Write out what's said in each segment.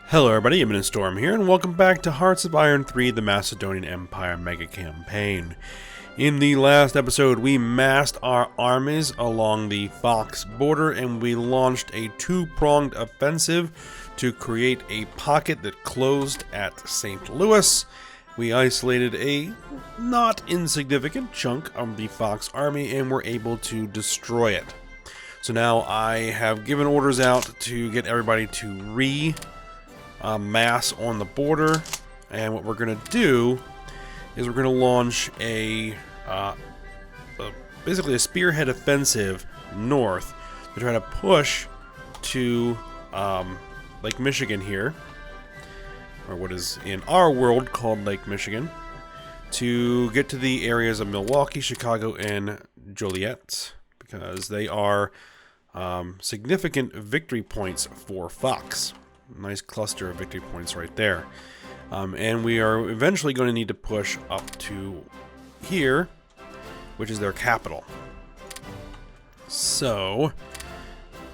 Hello everybody, I'm Storm here, and welcome back to Hearts of Iron 3, the Macedonian Empire Megacampaign. In the last episode, we massed our armies along the Fox border, and we launched a two-pronged offensive to create a pocket that closed at St. Louis. We isolated a not insignificant chunk of the Fox army, and were able to destroy it. So now I have given orders out to get everybody to mass on the border, and what we're going to do is we're going to launch basically a spearhead offensive north to try to push to Lake Michigan here, or what is in our world called Lake Michigan, to get to the areas of Milwaukee, Chicago, and Joliet, because they are significant victory points for Fox. Nice cluster of victory points right there. And we are eventually going to need to push up to here, which is their capital. So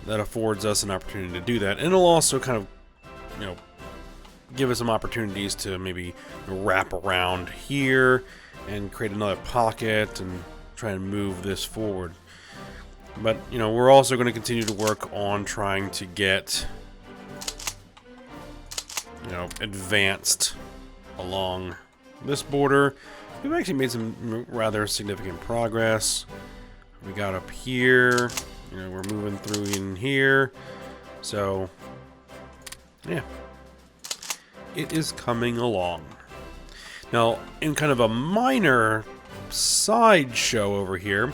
that affords us an opportunity to do that. And it'll also kind of, give us some opportunities to maybe wrap around here and create another pocket and try and move this forward. But, we're also going to continue to work on trying to get advanced along this border. We've actually made some rather significant progress. We got up here, we're moving through in here. So, yeah, it is coming along. Now, in kind of a minor sideshow over here,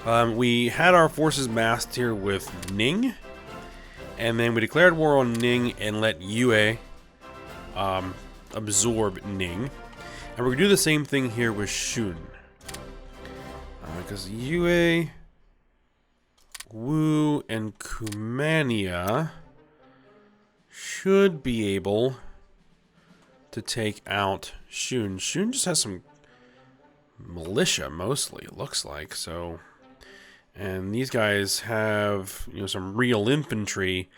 we had our forces massed here with Ning, and then we declared war on Ning and let Yue absorb Ning. And we're going to do the same thing here with Shun. Because Yue, Wu, and Kumania should be able to take out Shun. Shun just has some militia, mostly, it looks like. So, and these guys have, some real infantry.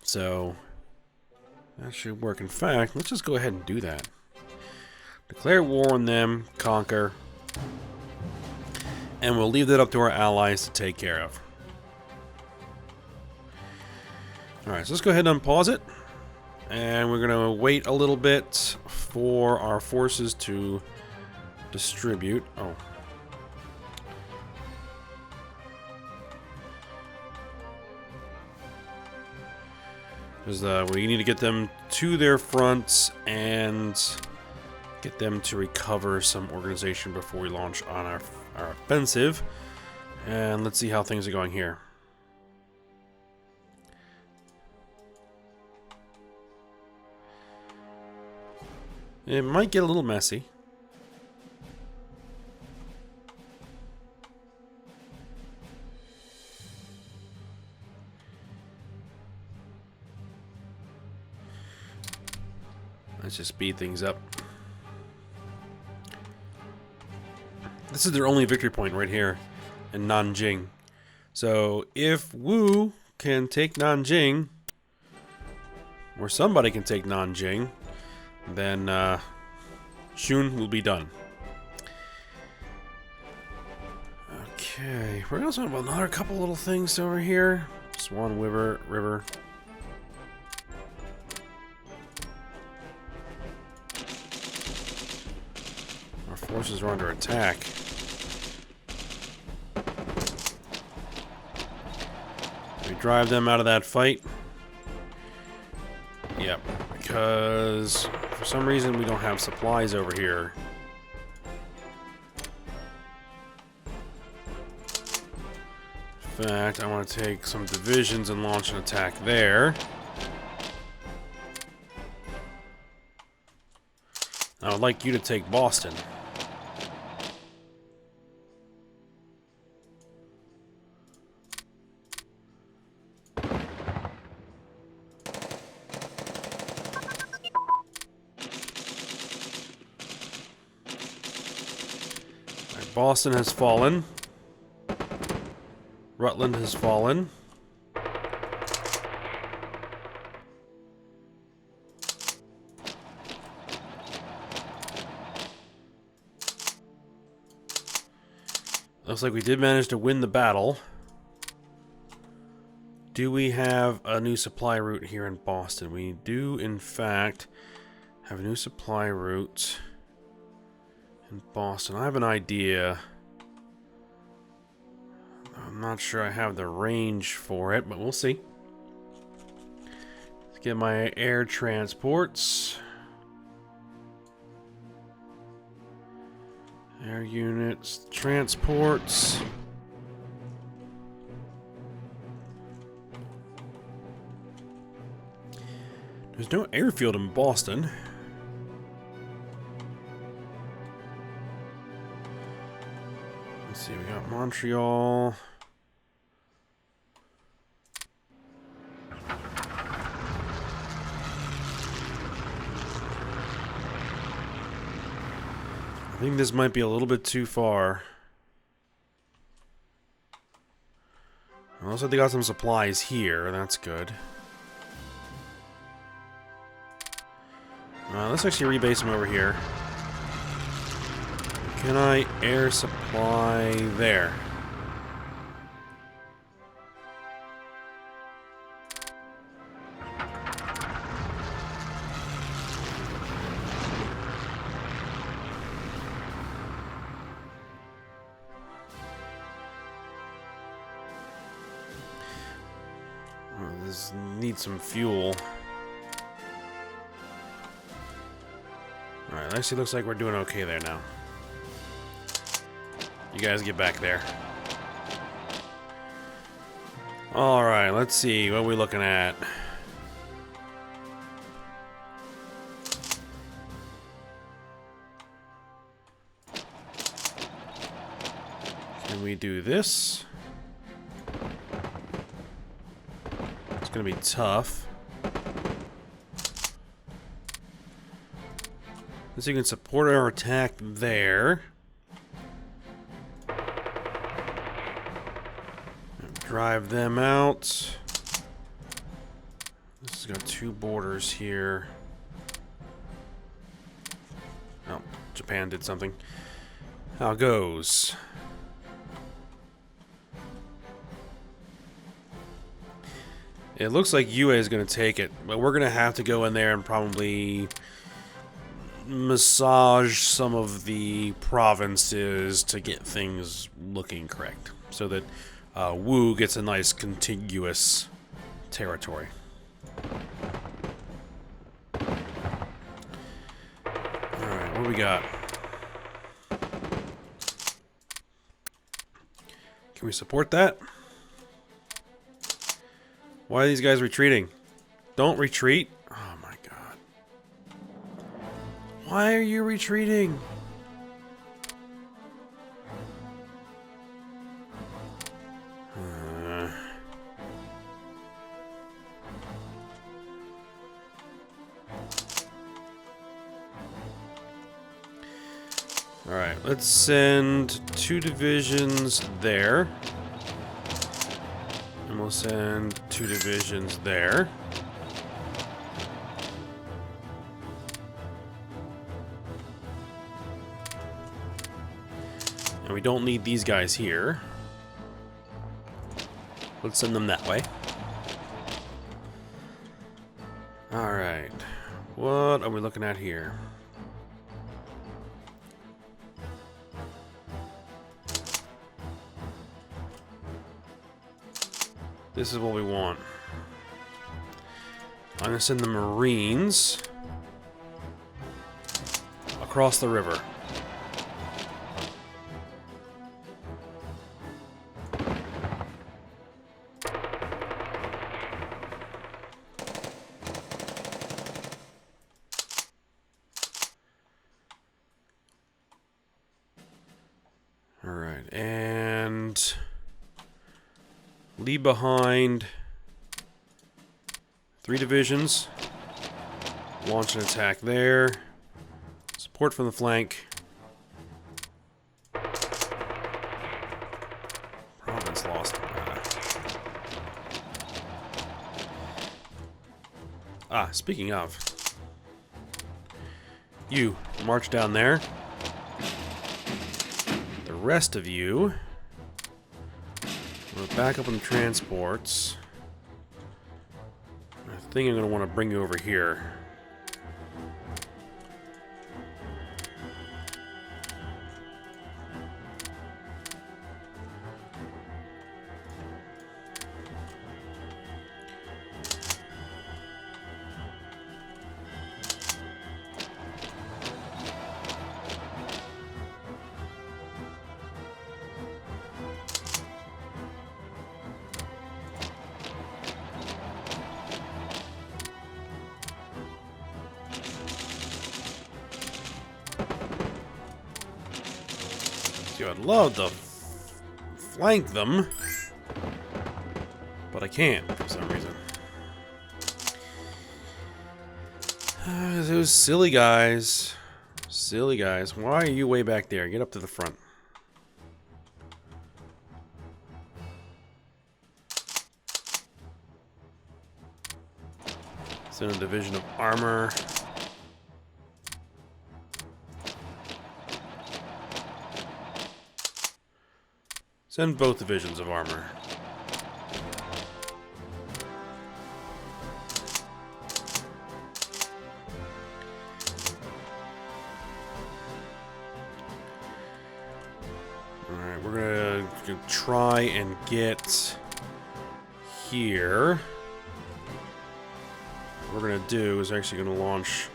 So that should work. In fact, let's just go ahead and do that. Declare war on them, conquer, and we'll leave that up to our allies to take care of. Alright, so let's go ahead and unpause it. And we're going to wait a little bit for our forces to distribute. Oh. Because we need to get them to their fronts and get them to recover some organization before we launch on our offensive. And let's see how things are going here. It might get a little messy. Let's just speed things up. This is their only victory point right here in Nanjing. So if Wu can take Nanjing, or somebody can take Nanjing, then Shun will be done. Okay, we're also have another couple little things over here. Swan River. Our forces are under attack. We drive them out of that fight. Yep, because for some reason we don't have supplies over here. In fact, I want to take some divisions and launch an attack there. I would like you to take Boston. Boston has fallen. Rutland has fallen. Looks like we did manage to win the battle. Do we have a new supply route here in Boston? We do, in fact, have a new supply route in Boston. I have an idea. I'm not sure I have the range for it, but we'll see. Let's get my air transports. Air units, transports. There's no airfield in Boston. Let's see, we got Montreal. I think this might be a little bit too far. Also, they got some supplies here. That's good. Let's actually rebase them over here. Can I air supply there? Oh, this needs some fuel. Alright, actually looks like we're doing okay there now. You guys get back there. Alright, let's see. What are we looking at? Can we do this? It's gonna be tough. So you can support our attack there. Drive them out. This has got two borders here. Oh, Japan did something. How it goes? It looks like UA is going to take it, but we're going to have to go in there and probably massage some of the provinces to get things looking correct, so that Wu gets a nice contiguous territory. Alright, what do we got? Can we support that? Why are these guys retreating? Don't retreat. Oh my god. Why are you retreating? Alright, let's send 2 divisions there. And we'll send 2 divisions there. And we don't need these guys here. Let's send them that way. Alright. What are we looking at here? This is what we want. I'm going to send the Marines across the river. All right, and leave behind 3 divisions. Launch an attack there. Support from the flank. Province lost. Speaking of, you march down there. The rest of you We're back up on the transports. I think I'm going to want to bring you over here. I'd love to flank them, but I can't for some reason. Those silly guys. Silly guys. Why are you way back there? Get up to the front. Send a division of armor. Send both divisions of armor. Alright, we're gonna try and get here. What we're gonna do is actually gonna launch.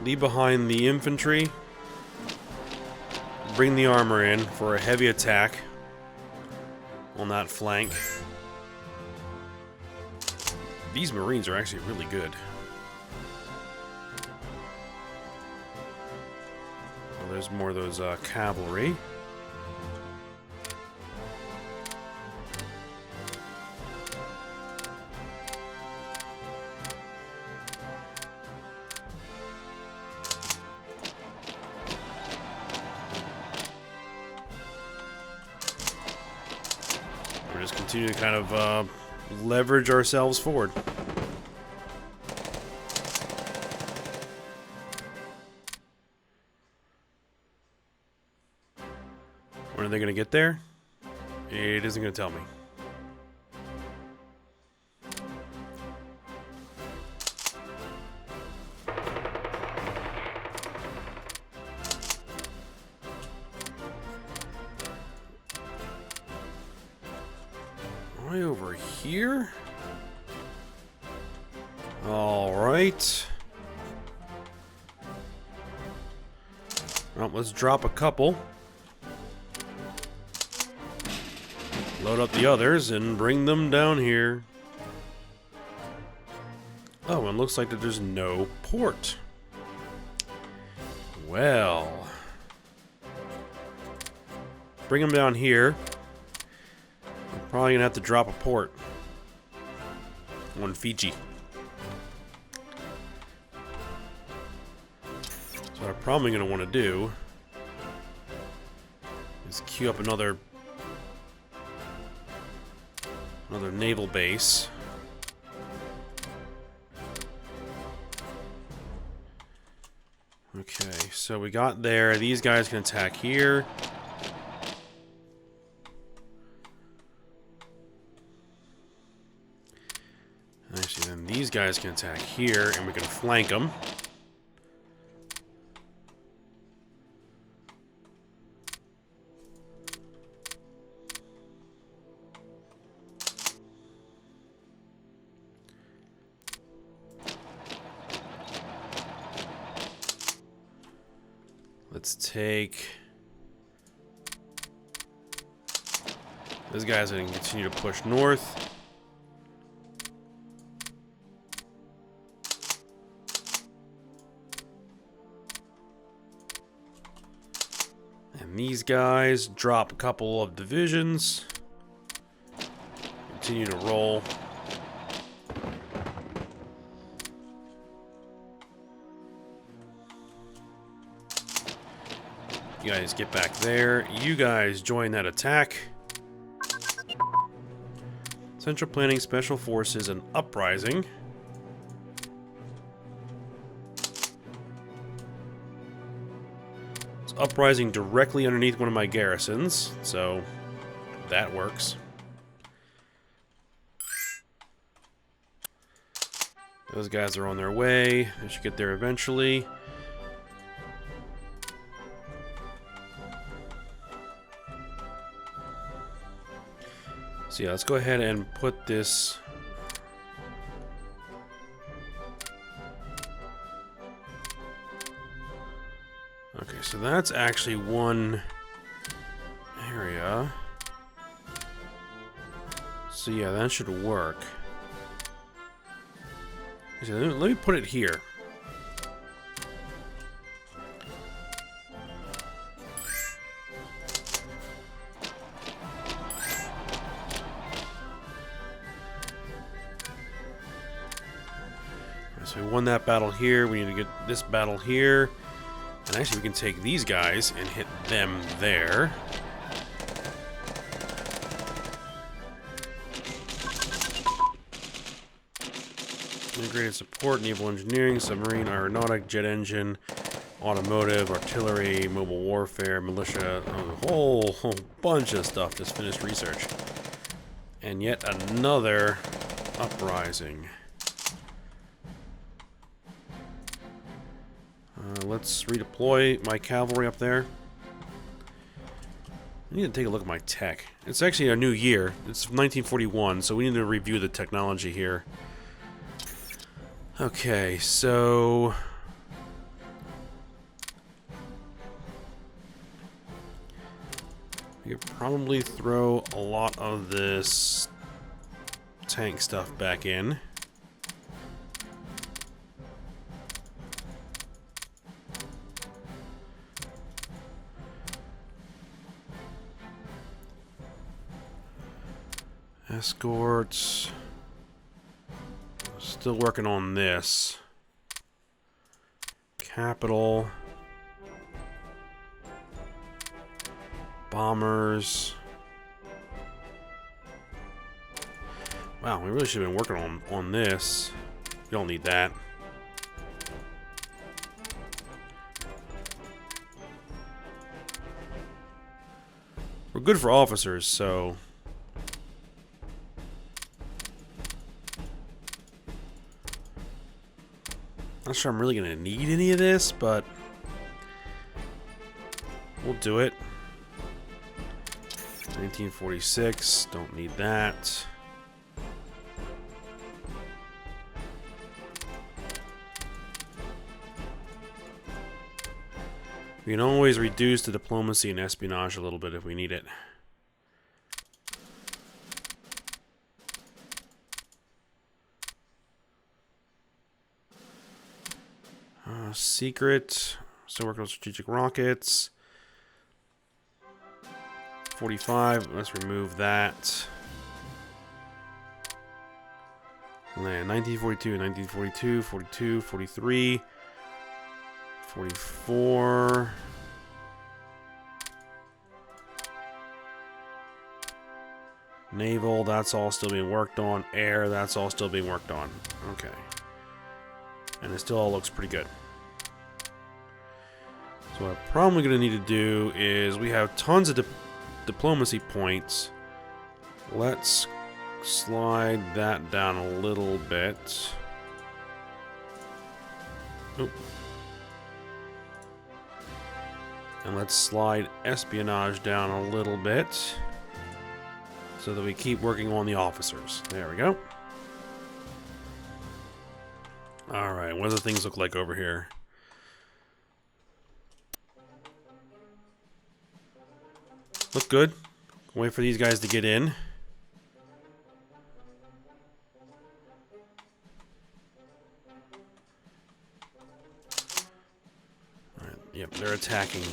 Leave behind the infantry. Bring the armor in for a heavy attack on that flank. These Marines are actually really good. Well, there's more of those cavalry. Just continue to kind of leverage ourselves forward. When are they going to get there? It isn't going to tell me. Over here. All right. Well, let's drop a couple. Load up the others and bring them down here. Oh, and looks like that there's no port. Well, bring them down here. Probably gonna have to drop a port on Fiji. So what I'm probably gonna want to do is queue up another naval base. Okay, so we got there. These guys can attack here. Actually, then these guys can attack here, and we can flank them. Let's take... Those guys are going to continue to push north. And these guys drop a couple of divisions. Continue to roll. You guys get back there. You guys join that attack. Central Planning, Special Forces, and Uprising. Let's It's uprising directly underneath one of my garrisons, so that works. Those guys are on their way. They should get there eventually. So yeah, let's go ahead and put this... Okay, so that's actually one area. So yeah, that should work. So let me put it here. So we won that battle here. We need to get this battle here. And actually, we can take these guys and hit them there. Integrated support, naval engineering, submarine, aeronautic, jet engine, automotive, artillery, mobile warfare, militia, a whole bunch of stuff. Just finished research. And yet another uprising. Let's redeploy my cavalry up there. I need to take a look at my tech. It's actually a new year. It's 1941, so we need to review the technology here. Okay, so... we could probably throw a lot of this tank stuff back in. Escorts. Still working on this. Capital. Bombers. Wow, we really should have been working on this. We don't need that. We're good for officers, so... not sure I'm really going to need any of this, but we'll do it. 1946, don't need that. We can always reduce the diplomacy and espionage a little bit if we need it. Secret, still working on strategic rockets. 45, let's remove that. Land 1942, 1942, 42, 43, 44. Naval, that's all still being worked on. Air, that's all still being worked on. Okay. And it still all looks pretty good. So what I'm probably going to need to do is we have tons of diplomacy points. Let's slide that down a little bit. Oop. And let's slide espionage down a little bit so that we keep working on the officers. There we go. Alright, what do the things look like over here? Look good. Wait for these guys to get in. Alright, yep, they're attacking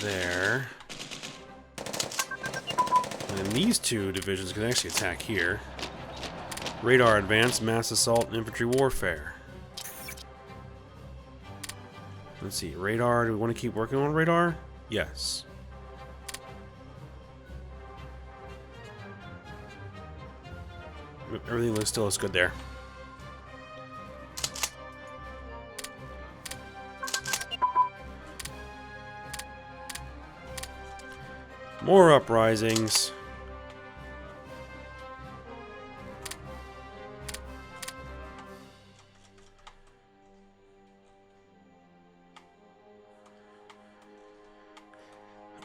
there. And then these two divisions can actually attack here. Radar advanced, mass assault, and infantry warfare. Let's see, radar. Do we want to keep working on radar? Yes. Everything still looks good there. More uprisings.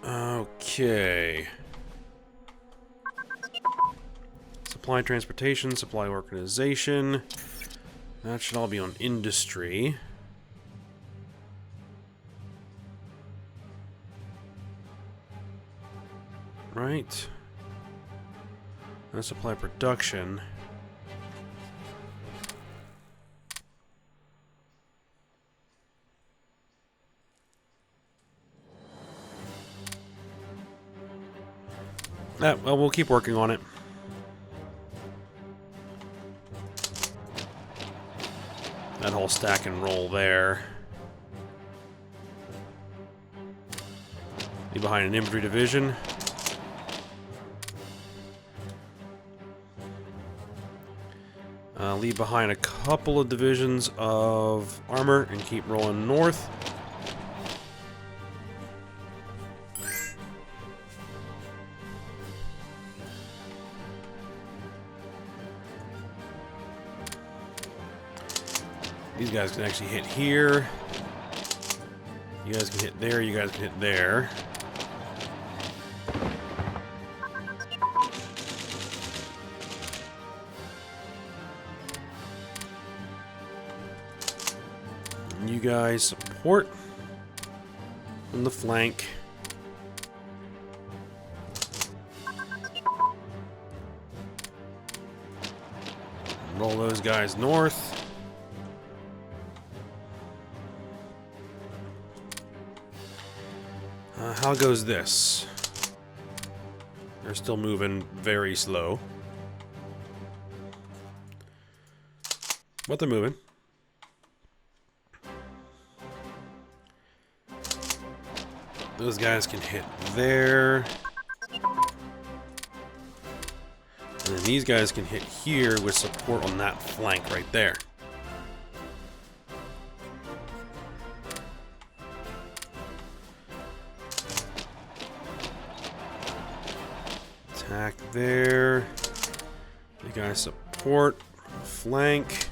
Okay. Supply transportation, supply organization. That should all be on industry. Right. And supply production. Well, we'll keep working on it. That whole stack and roll there. Leave behind an infantry division. Leave behind a couple of divisions of armor and keep rolling north. These guys can actually hit here. You guys can hit there, you guys can hit there. And you guys support on the flank. Roll those guys north. How goes this? They're still moving very slow. But they're moving. Those guys can hit there. And then these guys can hit here with support on that flank right there. Attack there. You guys support flank.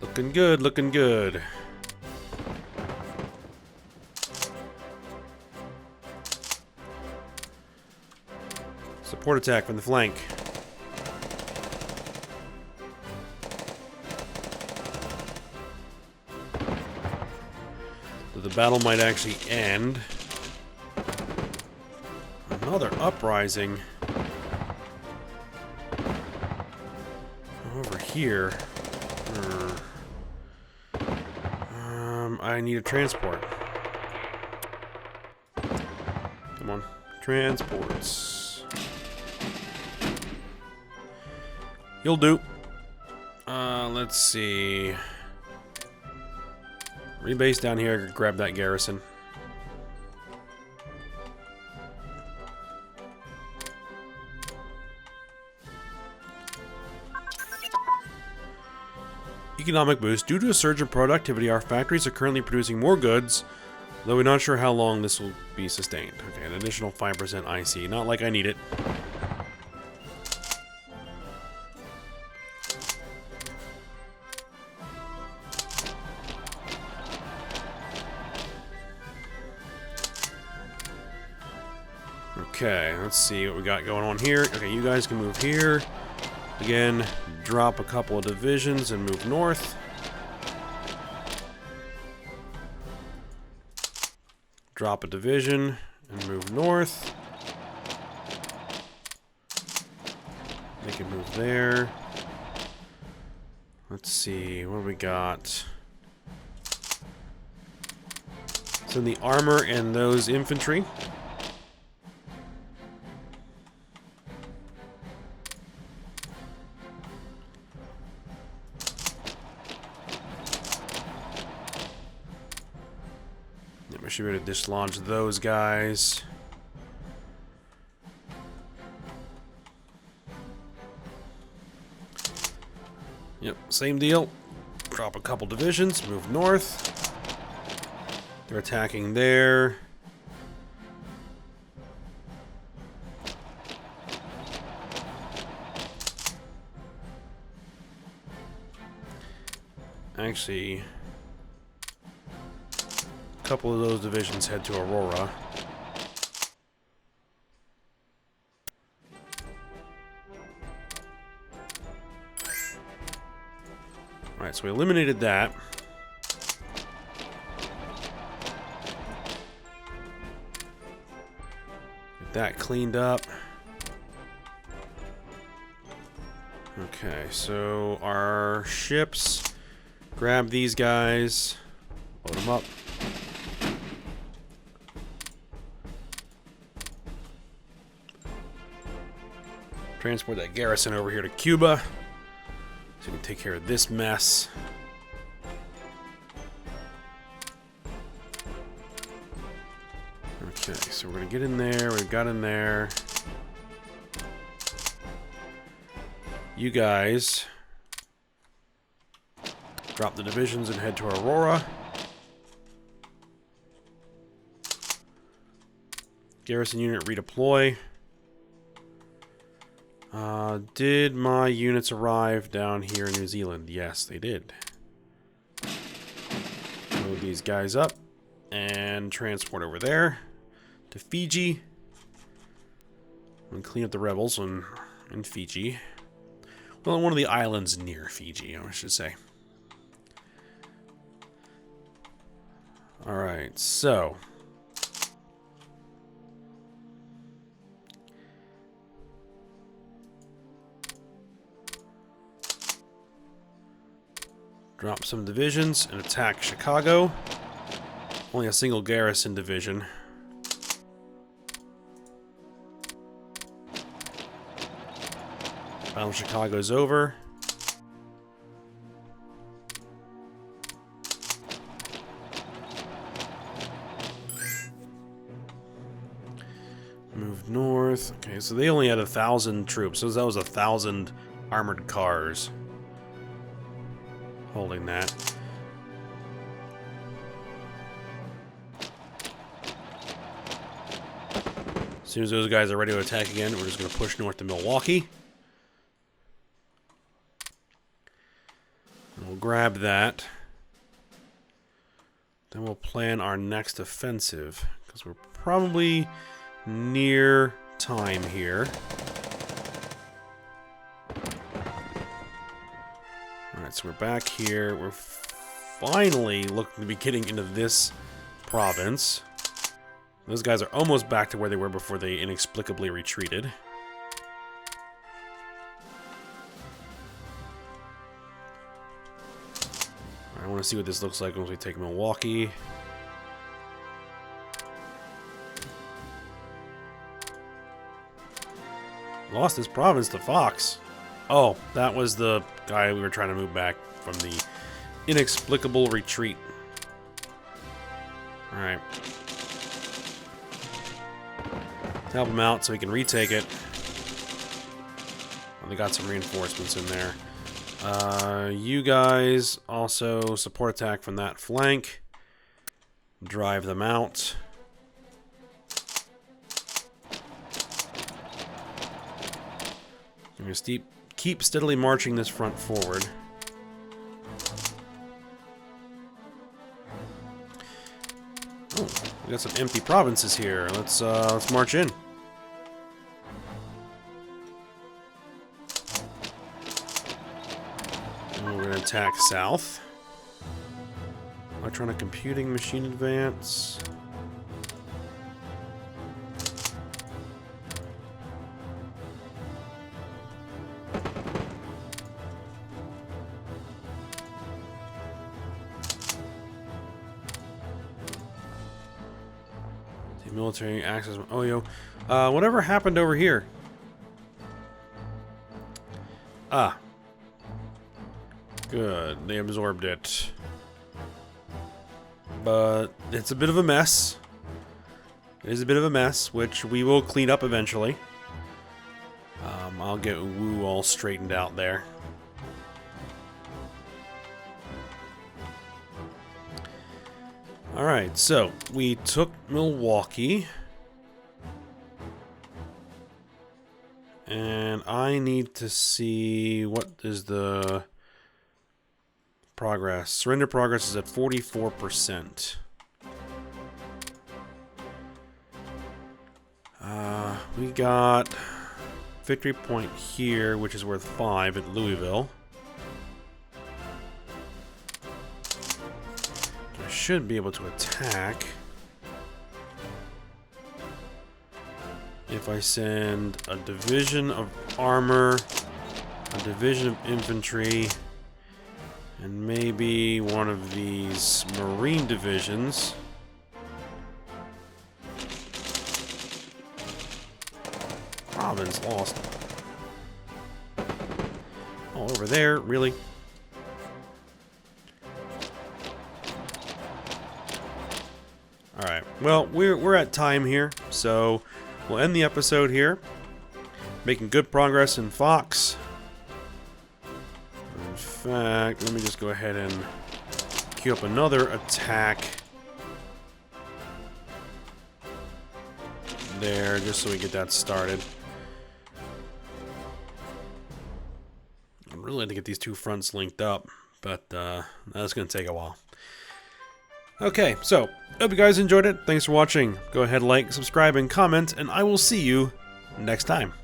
Looking good, looking good. Support attack from the flank. The battle might actually end. Another uprising. Over here. I need a transport. Come on. Transports. You'll do. Let's see. Rebase down here, grab that garrison. Economic boost. Due to a surge in productivity, our factories are currently producing more goods, though we're not sure how long this will be sustained. Okay, an additional 5% IC. Not like I need it. Okay, let's see what we got going on here. Okay, you guys can move here. Again, drop a couple of divisions and move north. Drop a division and move north. They can move there. Let's see, what do we got? So the armor and those infantry. We should be able to dislodge those guys. same deal. Drop a couple divisions, move north. They're attacking there. Actually, a couple of those divisions head to Aurora. Alright, so we eliminated that. Get that cleaned up. Okay, so our ships, grab these guys, load them up. Transport that garrison over here to Cuba so we can take care of this mess. Okay, so we're gonna get in there. We've got in there. You guys drop the divisions and head to Aurora. Garrison unit redeploy. Did my units arrive down here in New Zealand? Yes, they did. Load these guys up and transport over there to Fiji. And clean up the rebels in Fiji. Well, one of the islands near Fiji, I should say. Alright, so drop some divisions and attack Chicago. Only a single garrison division. Battle of Chicago's over. Move north. Okay, so they only had 1,000 troops. So that was 1,000 armored cars holding that. As soon as those guys are ready to attack again, we're just going to push north to Milwaukee. And we'll grab that. Then we'll plan our next offensive, because we're probably near time here. Alright, so we're back here. We're finally looking to be getting into this province. Those guys are almost back to where they were before they inexplicably retreated. I want to see what this looks like once we take Milwaukee. Lost this province to Fox. Oh, that was the guy we were trying to move back from the inexplicable retreat. Alright. Help him out so he can retake it. Oh, they got some reinforcements in there. You guys also support attack from that flank. Drive them out. I'm going to keep steadily marching this front forward. Oh, we got some empty provinces here. Let's march in. And we're going to attack south. Electronic computing, machine advance. Military access. Oh, yo. Whatever happened over here? Ah. Good. They absorbed it. But it's a bit of a mess. It is a bit of a mess, which we will clean up eventually. I'll get Wu all straightened out there. Alright, so we took Milwaukee. And I need to see what is the progress. Surrender progress is at 44%. We got victory point here, which is worth 5 at Louisville. I should be able to attack if I send a division of armor, a division of infantry, and maybe one of these marine divisions. Province lost. Oh, over there, really? Alright, well, we're at time here, so we'll end the episode here. Making good progress in Fox. In fact, let me just go ahead and queue up another attack there, just so we get that started. I'd really like to get these two fronts linked up, but that's going to take a while. Okay, so, hope you guys enjoyed it. Thanks for watching. Go ahead, like, subscribe, and comment, and I will see you next time.